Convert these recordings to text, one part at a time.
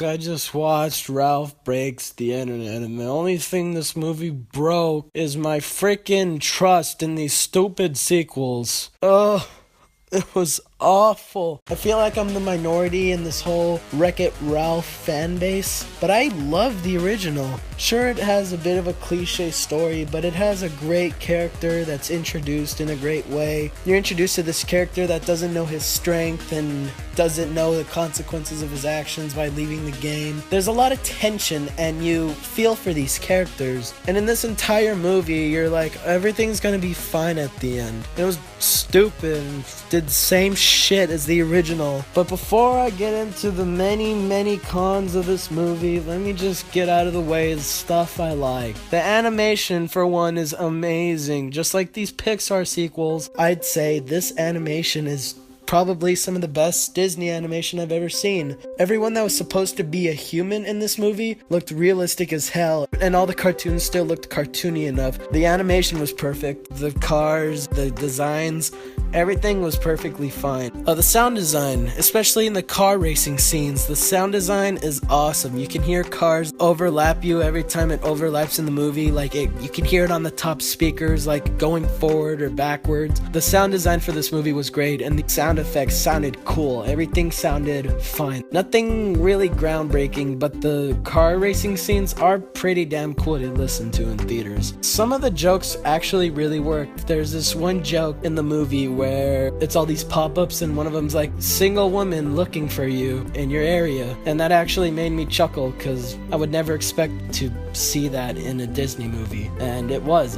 I just watched Ralph Breaks the Internet, and the only thing this movie broke is my freaking trust in these stupid sequels. Ugh. It was awful. I feel like I'm the minority in this whole Wreck-It Ralph fan base, but I love the original. Sure, it has a bit of a cliche story, but it has a great character that's introduced in a great way. You're introduced to this character that doesn't know his strength and doesn't know the consequences of his actions by leaving the game. There's a lot of tension and you feel for these characters. And in this entire movie, you're like, everything's gonna be fine at the end. It was stupid and did the same shit as the original. But before I get into the many cons of this movie, let me just get out of the way the stuff I like. The animation, for one, is amazing. Just like these Pixar sequels, I'd say this animation is probably some of the best Disney animation I've ever seen. Everyone that was supposed to be a human in this movie looked realistic as hell, and all the cartoons still looked cartoony enough. The animation was perfect. The cars, the designs, everything was perfectly fine. The sound design, especially in the car racing scenes, the sound design is awesome. You can hear cars overlap you every time it overlaps in the movie. You can hear it on the top speakers, like going forward or backwards. The sound design for this movie was great, and the sound effects sounded cool. Everything sounded fine. Nothing really groundbreaking, but the car racing scenes are pretty damn cool to listen to in theaters. Some of the jokes actually really worked. There's this one joke in the movie where it's all these pop-ups and one of them's like, single woman looking for you in your area, and that actually made me chuckle because I would never expect to see that in a Disney movie, and it was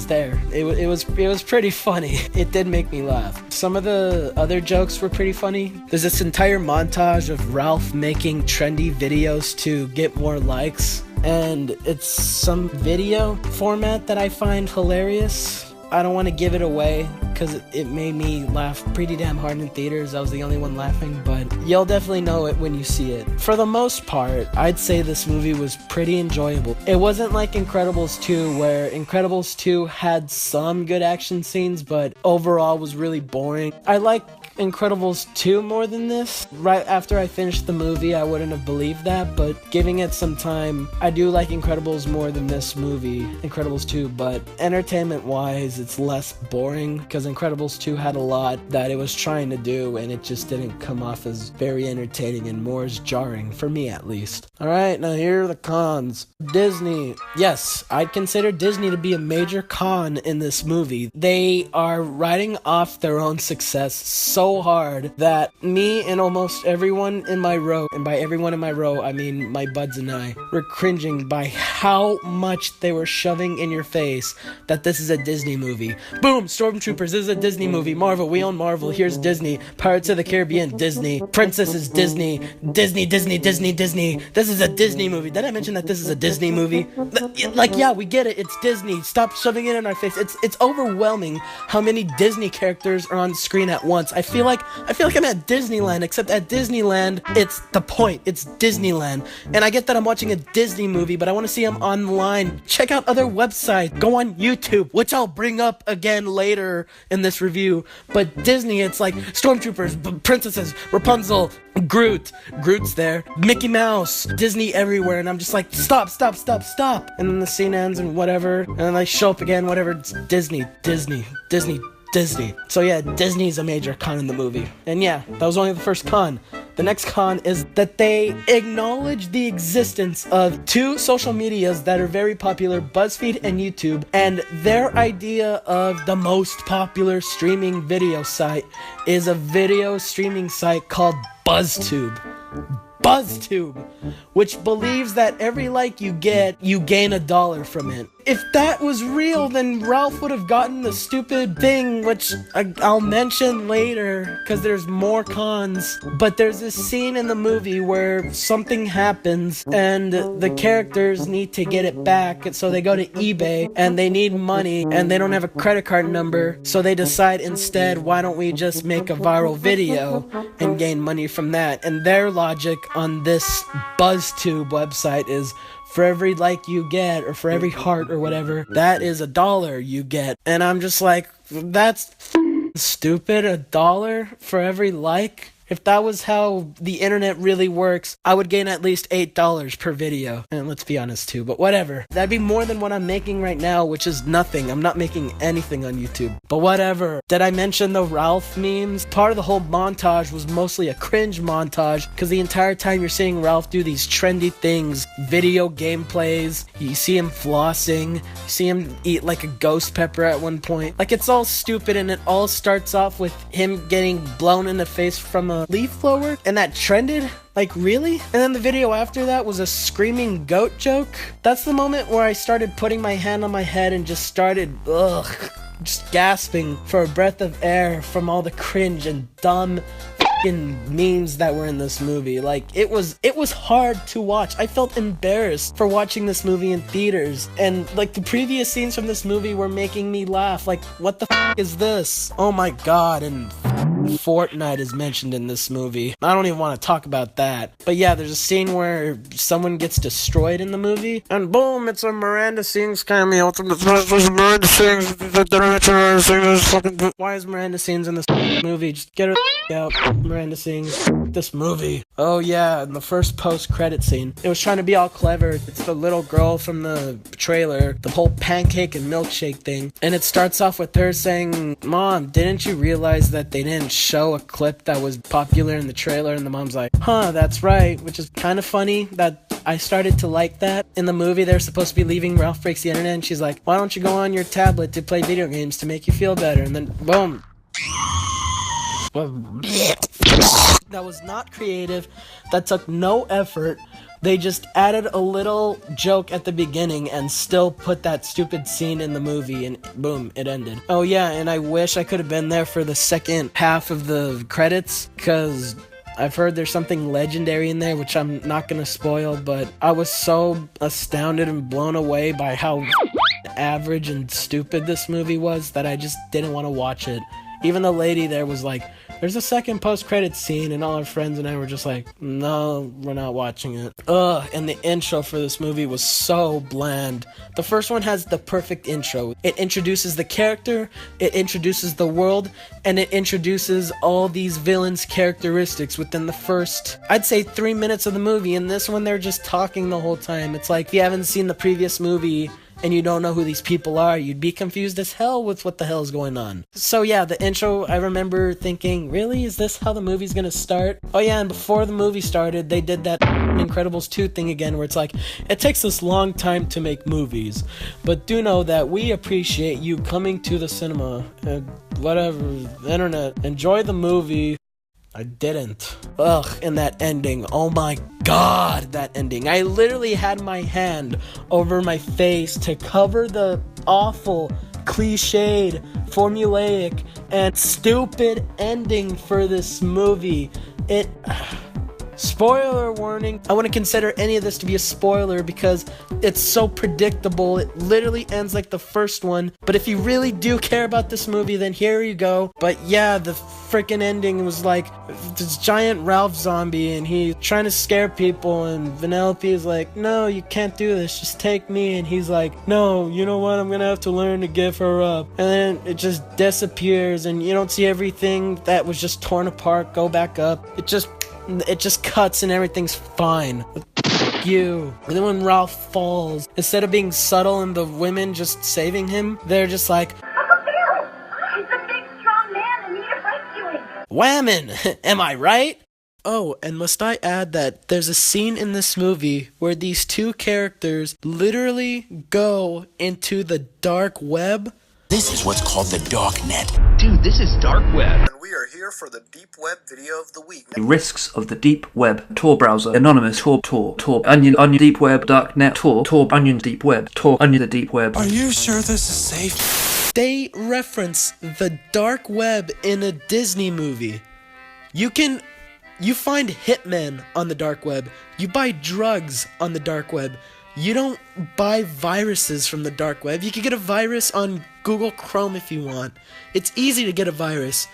there. It was pretty funny. It did make me laugh. Some of the other jokes were pretty funny. There's this entire montage of Ralph making trendy videos to get more likes, and it's some video format that I find hilarious. I don't want to give it away because it made me laugh pretty damn hard in theaters. I was the only one laughing, but you'll definitely know it when you see it. For the most part, I'd say this movie was pretty enjoyable. It wasn't like Incredibles 2, where Incredibles 2 had some good action scenes, but overall was really boring. I like Incredibles 2 more than this. Right after I finished the movie, I wouldn't have believed that, but giving it some time, I do like Incredibles more than this movie, Incredibles 2, but entertainment-wise, it's less boring, because Incredibles 2 had a lot that it was trying to do, and it just didn't come off as very entertaining and more as jarring, for me at least. Alright, now here are the cons. Disney. Yes, I'd consider Disney to be a major con in this movie. They are riding off their own success so hard that me and almost everyone in my row, and by everyone in my row, I mean my buds and I, were cringing by how much they were shoving in your face that this is a Disney movie. Boom! Stormtroopers, this is a Disney movie. Marvel, we own Marvel. Here's Disney. Pirates of the Caribbean, Disney. Princesses, Disney. Disney. This is a Disney movie. Did I mention that this is a Disney movie? Yeah, we get it. It's Disney. Stop shoving it in our face. It's overwhelming how many Disney characters are on screen at once. I feel like I'm at Disneyland, except at Disneyland, it's the point. It's Disneyland. And I get that I'm watching a Disney movie, but I want to see them online. Check out other websites. Go on YouTube, which I'll bring up again later in this review. But Disney, it's like Stormtroopers, princesses, Rapunzel, Groot's there, Mickey Mouse, Disney everywhere, and I'm just like, stop. And then the scene ends and whatever, and then I show up again, whatever, it's Disney. So yeah, Disney's a major con in the movie. And yeah, that was only the first con. The next con is that they acknowledge the existence of two social medias that are very popular, BuzzFeed and YouTube, and their idea of the most popular streaming video site is a video streaming site called BuzzTube, which believes that every like you get, you gain $1 from it. If that was real, then Ralph would have gotten the stupid thing, which I'll mention later, because there's more cons. But there's this scene in the movie where something happens, and the characters need to get it back, so they go to eBay, and they need money, and they don't have a credit card number, so they decide instead, why don't we just make a viral video and gain money from that? And their logic on this BuzzTube website is, for every like you get, or for every heart or whatever, that is $1 you get. And I'm just like, that's stupid. $1 for every like? If that was how the internet really works, I would gain at least $8 per video. And let's be honest too, but whatever. That'd be more than what I'm making right now, which is nothing. I'm not making anything on YouTube. But whatever. Did I mention the Ralph memes? Part of the whole montage was mostly a cringe montage, because the entire time you're seeing Ralph do these trendy things, video gameplays, you see him flossing, you see him eat like a ghost pepper at one point. Like, it's all stupid, and it all starts off with him getting blown in the face from a leaf blower, and that trended? Like, really? And then the video after that was a screaming goat joke? That's the moment where I started putting my hand on my head and just started, just gasping for a breath of air from all the cringe and dumb memes that were in this movie. Like, it was hard to watch. I felt embarrassed for watching this movie in theaters, and like the previous scenes from this movie were making me laugh. Like, what the is this? Oh my god. And Fortnite is mentioned in this movie. I don't even want to talk about that. But yeah, there's a scene where someone gets destroyed in the movie, and boom, it's a Miranda Sings cameo. Miranda Sings. Why is Miranda Sings in this movie? Just get her out. Miranda Sings. This movie. Oh yeah, in the first post-credit scene, it was trying to be all clever. It's the little girl from the trailer, the whole pancake and milkshake thing, and it starts off with her saying, "Mom, didn't you realize that they didn't show a clip that was popular in the trailer?" And the mom's like, "Huh, that's right," which is kind of funny that I started to like that. In the movie, they're supposed to be leaving Ralph Breaks the Internet, and she's like, "Why don't you go on your tablet to play video games to make you feel better?" And then boom. That was not creative. That took no effort. They just added a little joke at the beginning and still put that stupid scene in the movie, and boom, it ended. Oh yeah, and I wish I could have been there for the second half of the credits, because I've heard there's something legendary in there, which I'm not gonna spoil, but I was so astounded and blown away by how average and stupid this movie was that I just didn't want to watch it. Even the lady there was like, "There's a second post-credits scene," and all our friends and I were just like, "No, we're not watching it." And the intro for this movie was so bland. The first one has the perfect intro. It introduces the character, it introduces the world, and it introduces all these villains' characteristics within the first, I'd say, 3 minutes of the movie. And this one, they're just talking the whole time. It's like, if you haven't seen the previous movie and you don't know who these people are, you'd be confused as hell with what the hell is going on. So yeah, the intro, I remember thinking, really? Is this how the movie's gonna start? Oh yeah, and before the movie started, they did that Incredibles 2 thing again, where it's like, "It takes us long time to make movies, but do know that we appreciate you coming to the cinema, and whatever, internet, enjoy the movie." I didn't. And that ending. Oh my god, that ending. I literally had my hand over my face to cover the awful, cliched, formulaic, and stupid ending for this movie. Spoiler warning. I wouldn't consider any of this to be a spoiler because it's so predictable. It literally ends like the first one. But if you really do care about this movie, then here you go. But yeah, the freaking ending was like this giant Ralph zombie, and he's trying to scare people, and Vanellope is like, "No, you can't do this, just take me." And he's like, "No, you know what, I'm gonna have to learn to give her up." And then it just disappears, and you don't see everything that was just torn apart go back up. It just cuts and everything's fine. You. And then when Ralph falls, instead of being subtle and the women just saving him, they're just like, "He's a big, strong man and need a rescuing." Whammin'! Am I right? Oh, and must I add that there's a scene in this movie where these two characters literally go into the dark web? This is what's called the dark net. Dude, this is dark web. And we are here for the deep web video of the week. The risks of the deep web. Tor browser. Anonymous. Tor. Onion, deep web, dark net. Tor, onion, deep web. Tor, onion, the deep web. Are you sure this is safe? They reference the dark web in a Disney movie. You find hitmen on the dark web. You buy drugs on the dark web. You don't buy viruses from the dark web. You can get a virus on Google Chrome if you want. It's easy to get a virus.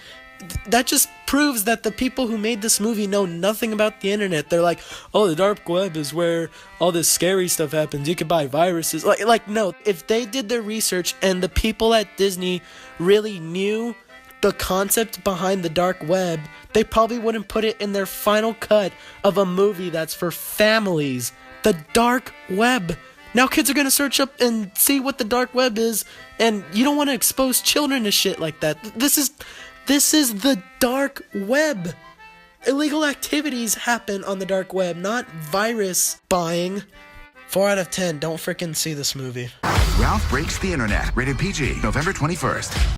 That just proves that the people who made this movie know nothing about the internet. They're like, "Oh, the dark web is where all this scary stuff happens. You can buy viruses." Like no, if they did their research and the people at Disney really knew the concept behind the dark web, they probably wouldn't put it in their final cut of a movie that's for families. The dark web. Now kids are gonna search up and see what the dark web is, and you don't want to expose children to shit like that. This is the dark web. Illegal activities happen on the dark web, not virus buying. 4 out of 10, don't frickin' see this movie. Ralph Breaks the Internet. Rated PG. November 21st.